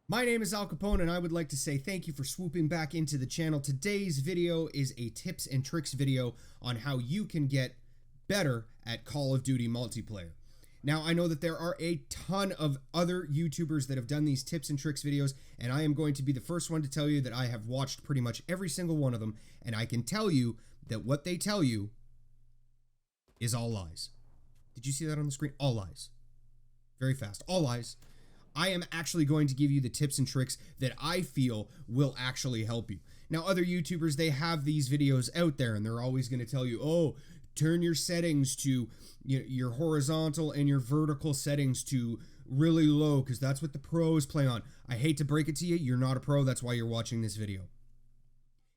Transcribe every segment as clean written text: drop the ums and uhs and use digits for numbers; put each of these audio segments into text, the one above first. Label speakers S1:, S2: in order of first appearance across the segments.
S1: My name is Al Capone and I would like to say thank you for swooping back into the channel. Today's video is a tips and tricks video on how you can get better at Call of Duty multiplayer. Now, I know that there are a ton of other YouTubers that have done these tips and tricks videos, and I am going to be the first one to tell you that I have watched pretty much every single one of them, and I can tell you that what they tell you is all lies. Did you see that on the screen? All lies. Very fast. All lies. I am actually going to give you the tips and tricks that I feel will actually help you. Now, other YouTubers, they have these videos out there and they're always going to tell you, oh, turn your settings to your horizontal and your vertical settings to really low because that's what the pros play on. I hate to break it to you, you're not a pro, that's why you're watching this video.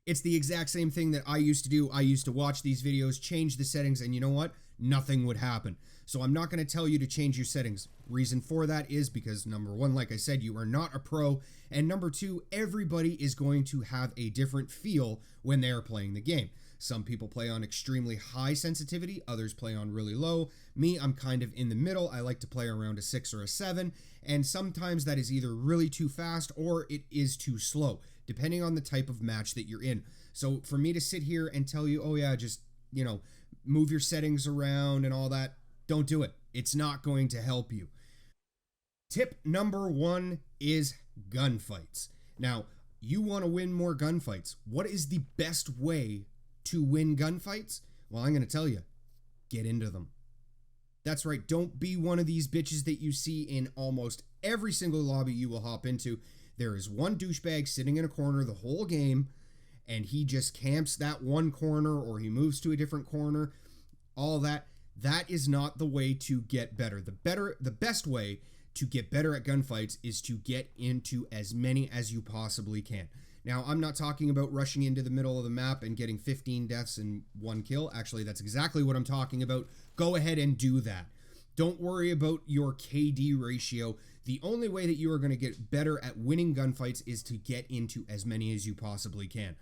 S1: It's the exact same thing that I used to do. I used to watch these videos, change the settings, and you know what? Nothing would happen. So I'm not going to tell you to change your settings. Reason for that is because, number one, like I said, you are not a pro, and number two, everybody is going to have a different feel when they are playing the game. Some people play on extremely high sensitivity, others play on really low. Me, I'm kind of in the middle. I like to play around a 6 or a 7, and sometimes that is either really too fast or it is too slow, depending on the type of match that you're in. So for me to sit here and tell you, oh yeah, just, move your settings around and all that, don't do it. It's not going to help you. Tip number one is gunfights. Now, you want to win more gunfights. What is the best way to win gunfights? Well, I'm going to tell you, get into them. That's right. Don't be one of these bitches that you see in almost every single lobby you will hop into. There is one douchebag sitting in a corner the whole game, and he just camps that one corner or he moves to a different corner. All that. That is not the way to get better. The best way to get better at gunfights is to get into as many as you possibly can. Now, I'm not talking about rushing into the middle of the map and getting 15 deaths and 1 kill. Actually, that's exactly what I'm talking about. Go ahead and do that. Don't worry about your KD ratio. The only way that you are going to get better at winning gunfights is to get into as many as you possibly can.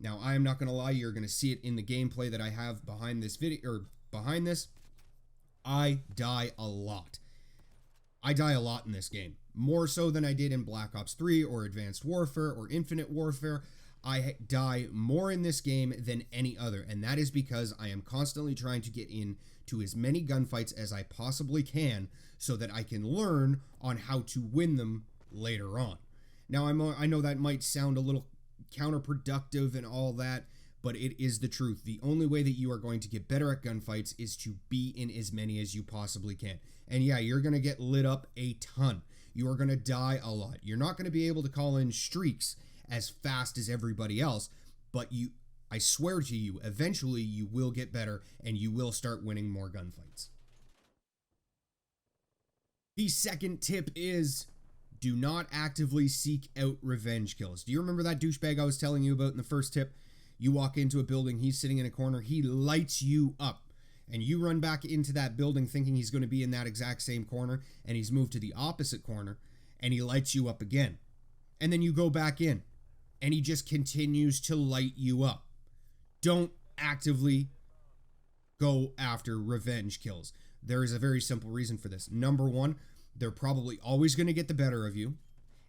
S1: Now, I am not going to lie, you're going to see it in the gameplay that I have behind this video, or behind this. I die a lot. I die a lot in this game. More so than I did in Black Ops 3 or Advanced Warfare or Infinite Warfare. I die more in this game than any other, and that is because I am constantly trying to get into as many gunfights as I possibly can so that I can learn on how to win them later on. Now, I know that might sound a little counterproductive and all that, but it is the truth. The only way that you are going to get better at gunfights is to be in as many as you possibly can. And yeah, you're going to get lit up a ton. You are going to die a lot. You're not going to be able to call in streaks as fast as everybody else, but I swear to you, eventually you will get better and you will start winning more gunfights. The second tip is do not actively seek out revenge kills. Do you remember that douchebag I was telling you about in the first tip? You walk into a building, he's sitting in a corner, he lights you up, and you run back into that building thinking he's going to be in that exact same corner, and he's moved to the opposite corner, and he lights you up again. And then you go back in, and he just continues to light you up. Don't actively go after revenge kills. There is a very simple reason for this. Number one, they're probably always going to get the better of you.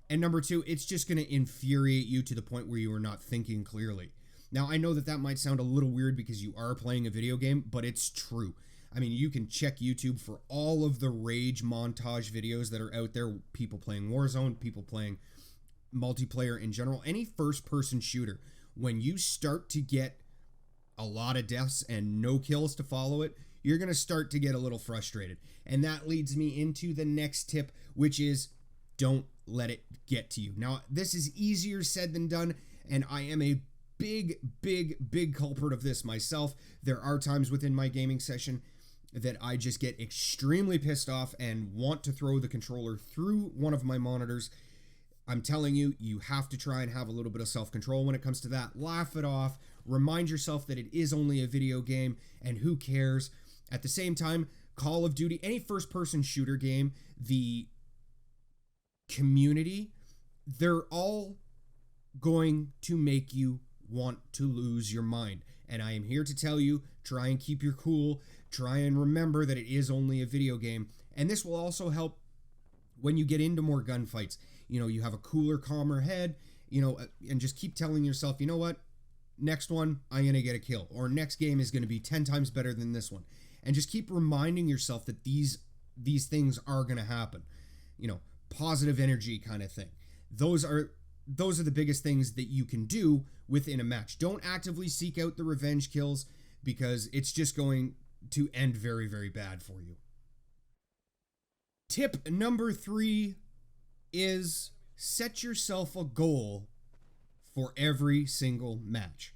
S1: And number two, it's just going to infuriate you to the point where you are not thinking clearly. Now, I know that might sound a little weird because you are playing a video game, but it's true. I mean, you can check YouTube for all of the rage montage videos that are out there. People playing Warzone, people playing multiplayer in general, any first-person shooter. When you start to get a lot of deaths and no kills to follow it, you're going to start to get a little frustrated. And that leads me into the next tip, which is don't let it get to you. Now, this is easier said than done, and I am a big culprit of this myself. There are times within my gaming session that I just get extremely pissed off and want to throw the controller through one of my monitors. I'm telling you, you have to try and have a little bit of self-control when it comes to that. Laugh it off. Remind yourself that it is only a video game and who cares. At the same time, Call of Duty, any first-person shooter game, the community, they're all going to make you want to lose your mind. And I am here to tell you, try and keep your cool. Try and remember that it is only a video game. And this will also help when you get into more gunfights. you have a cooler, calmer head, and just keep telling yourself, you know what, next one, I'm going to get a kill, or next game is going to be 10 times better than this one. And just keep reminding yourself that these things are going to happen. Positive energy kind of thing. Those are the biggest things that you can do within a match. Don't actively seek out the revenge kills, because it's just going to end very, very bad for you. Tip number 3 is set yourself a goal for every single match.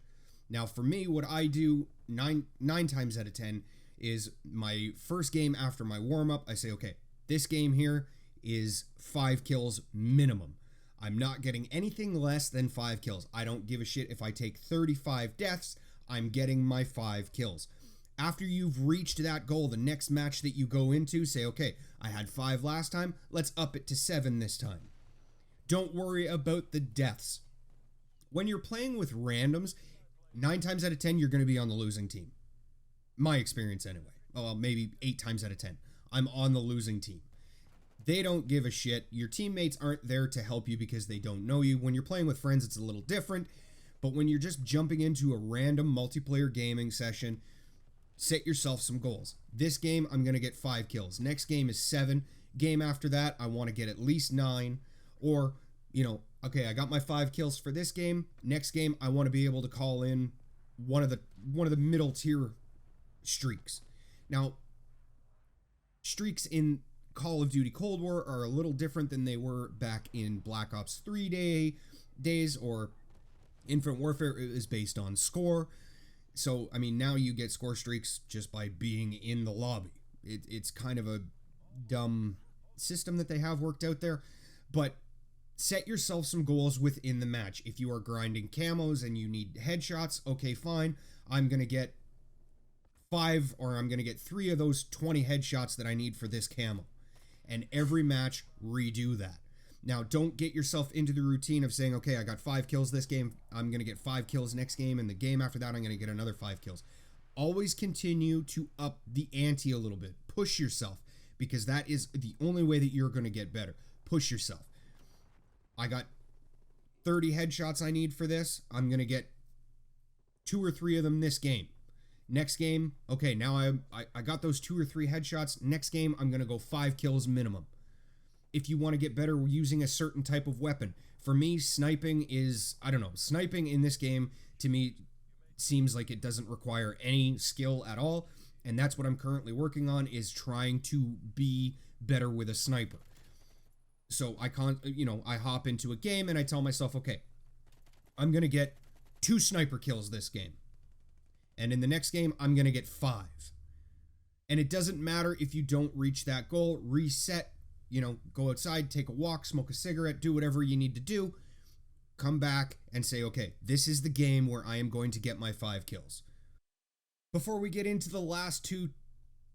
S1: Now, for me, what I do nine times out of 10 is my first game after my warm-up, I say, okay, this game here is 5 kills minimum. I'm not getting anything less than 5 kills. I don't give a shit if I take 35 deaths, I'm getting my 5 kills. After you've reached that goal, the next match that you go into, say, okay, I had 5 last time, let's up it to 7 this time. Don't worry about the deaths. When you're playing with randoms, 9 times out of 10, you're going to be on the losing team. My experience anyway. Well, maybe 8 times out of 10. I'm on the losing team. They don't give a shit. Your teammates aren't there to help you because they don't know you. When you're playing with friends, it's a little different. But when you're just jumping into a random multiplayer gaming session, set yourself some goals. This game, I'm going to get 5 kills. Next game is 7. Game after that, I want to get at least 9. Or, okay, I got my 5 kills for this game. Next game, I want to be able to call in one of the middle tier streaks. Now, streaks in Call of Duty Cold War are a little different than they were back in Black Ops 3 days, or Infinite Warfare is based on score. So, now you get score streaks just by being in the lobby. It's kind of a dumb system that they have worked out there, but set yourself some goals within the match. If you are grinding camos and you need headshots, okay, fine. I'm going to get 5, or I'm going to get 3 of those 20 headshots that I need for this camo. And every match, redo that. Now, don't get yourself into the routine of saying, okay, I got 5 kills this game, I'm going to get 5 kills next game, and the game after that, I'm going to get another 5 kills. Always continue to up the ante a little bit. Push yourself, because that is the only way that you're going to get better. Push yourself. I got 30 headshots I need for this. I'm going to get 2 or 3 of them this game. Next game, okay, now I got those 2 or 3 headshots. Next game, I'm going to go 5 kills minimum. If you want to get better using a certain type of weapon. For me, sniping is, sniping in this game, to me, seems like it doesn't require any skill at all. And that's what I'm currently working on, is trying to be better with a sniper. So I hop into a game and I tell myself, okay, I'm going to get 2 sniper kills this game. And in the next game, I'm going to get 5. And it doesn't matter if you don't reach that goal. Reset, go outside, take a walk, smoke a cigarette, do whatever you need to do. Come back and say, okay, this is the game where I am going to get my 5 kills. Before we get into the last 2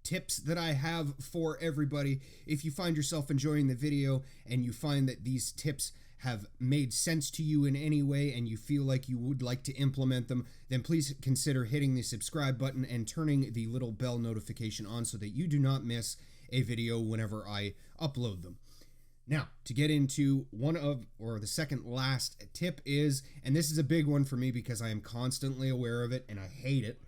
S1: tips that I have for everybody, if you find yourself enjoying the video and you find that these tips have made sense to you in any way and you feel like you would like to implement them, then please consider hitting the subscribe button and turning the little bell notification on so that you do not miss a video whenever I upload them. Now, to get into the second last tip is, and this is a big one for me because I am constantly aware of it and I hate it,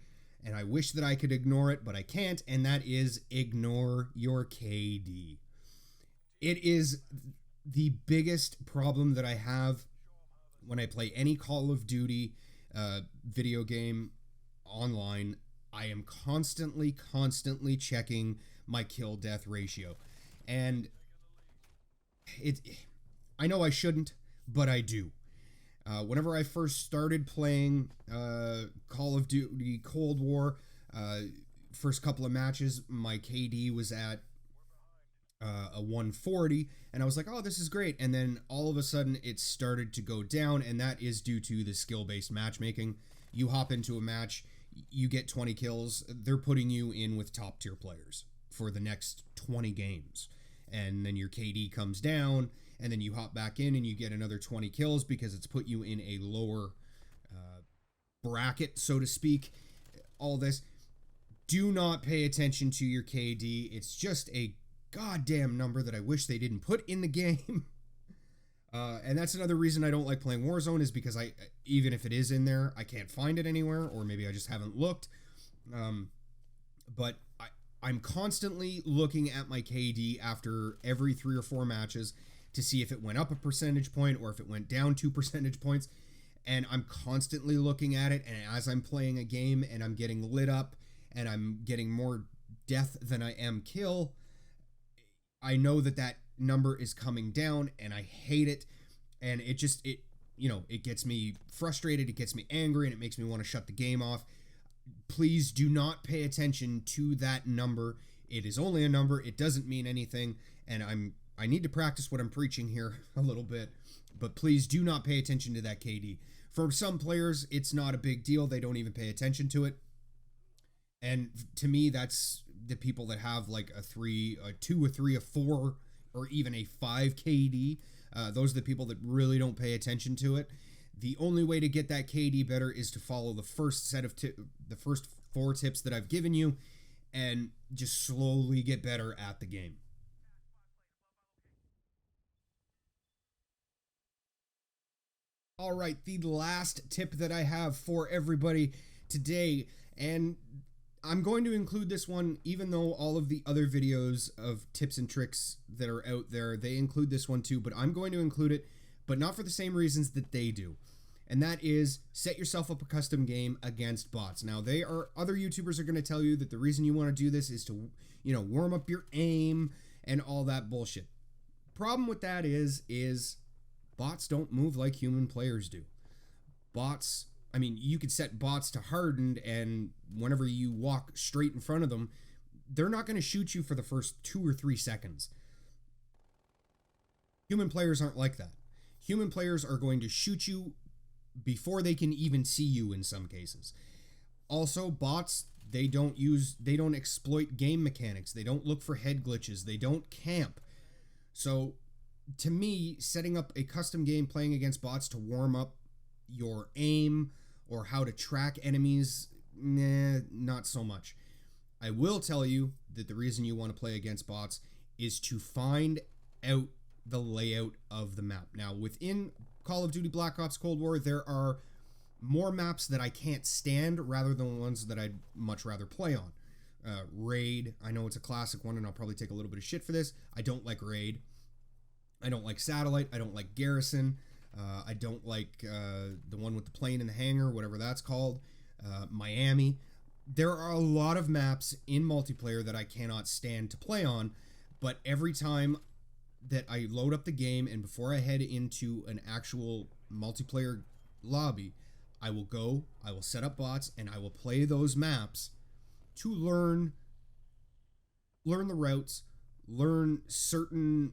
S1: and I wish that I could ignore it, but I can't, and that is ignore your KD. It is the biggest problem that I have when I play any Call of Duty video game online. I am constantly checking my kill-death ratio. And I know I shouldn't, but I do. Whenever I first started playing Call of Duty Cold War, first couple of matches, my KD was at a 140, and I was like, oh, this is great. And then all of a sudden it started to go down, and that is due to the skill-based matchmaking. You hop into a match, you get 20 kills, they're putting you in with top-tier players for the next 20 games. And then your KD comes down, and then you hop back in and you get another 20 kills because it's put you in a lower bracket, so to speak. All this. Do not pay attention to your KD. It's just a goddamn number that I wish they didn't put in the game. And that's another reason I don't like playing Warzone, is because even if it is in there, I can't find it anywhere, or maybe I just haven't looked. But I'm constantly looking at my KD after every 3 or 4 matches to see if it went up a percentage point or if it went down 2 percentage points. And I'm constantly looking at it, and as I'm playing a game and I'm getting lit up and I'm getting more death than I am kill, I know that number is coming down, and I hate it. And it gets me frustrated, it gets me angry, and it makes me want to shut the game off. Please do not pay attention to that number. It is only a number. It doesn't mean anything. And I need to practice what I'm preaching here a little bit, but please do not pay attention to that KD. For some players, it's not a big deal. They don't even pay attention to it. And to me, that's the people that have like a 2, a 3, a 4, or even a 5 KD. Those are the people that really don't pay attention to it. The only way to get that KD better is to follow the first set of the first 4 tips that I've given you, and just slowly get better at the game. All right, the last tip that I have for everybody today, and I'm going to include this one even though all of the other videos of tips and tricks that are out there, they include this one too, but I'm going to include it, but not for the same reasons that they do. And that is, set yourself up a custom game against bots. Now, other YouTubers are going to tell you that the reason you want to do this is to, warm up your aim and all that bullshit. Problem with that is bots don't move like human players do. Bots, you could set bots to hardened, and whenever you walk straight in front of them, they're not going to shoot you for the first 2 or 3 seconds. Human players aren't like that. Human players are going to shoot you before they can even see you in some cases. Also, bots, they don't exploit game mechanics. They don't look for head glitches. They don't camp. So, to me, setting up a custom game playing against bots to warm up your aim or how to track enemies, not so much. I will tell you that the reason you want to play against bots is to find out the layout of the map. Now, within Call of Duty Black Ops Cold War, there are more maps that I can't stand rather than ones that I'd much rather play on. Raid, I know it's a classic one, and I'll probably take a little bit of shit for this. I don't like Raid. I don't like Satellite. I don't like Garrison. I don't like the one with the plane in the hangar, whatever that's called. Miami. There are a lot of maps in multiplayer that I cannot stand to play on, but every time that I load up the game and before I head into an actual multiplayer lobby, I will set up bots, and I will play those maps to learn the routes, learn certain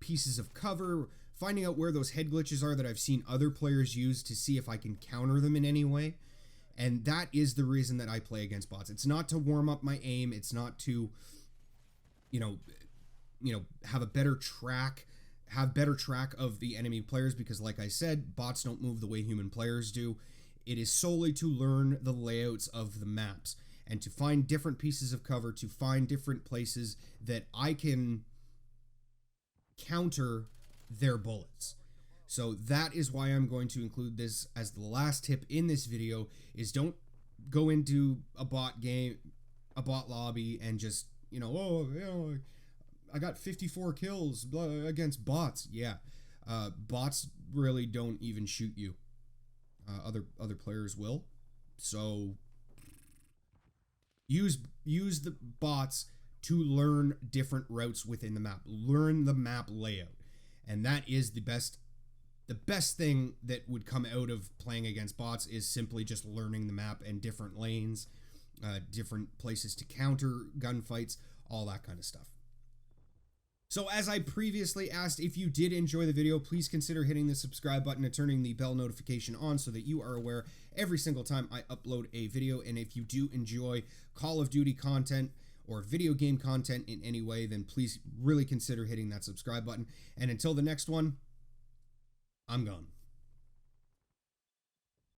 S1: pieces of cover, finding out where those head glitches are that I've seen other players use to see if I can counter them in any way. And that is the reason that I play against bots. It's not to warm up my aim. It's not to, have better track of the enemy players, because like I said, bots don't move the way human players do. It is solely to learn the layouts of the maps and to find different pieces of cover, to find different places that I can counter their bullets. So that is why I'm going to include this as the last tip in this video, is don't go into a bot lobby and just, I got 54 kills against bots. Yeah. Bots really don't even shoot you. Other players will. So use the bots to learn different routes within the map. Learn the map layout. And that is the best thing that would come out of playing against bots, is simply just learning the map and different lanes, different places to counter gunfights, all that kind of stuff. So as I previously asked, if you did enjoy the video, please consider hitting the subscribe button and turning the bell notification on so that you are aware every single time I upload a video. And if you do enjoy Call of Duty content or video game content in any way, then please really consider hitting that subscribe button. And until the next one, I'm gone.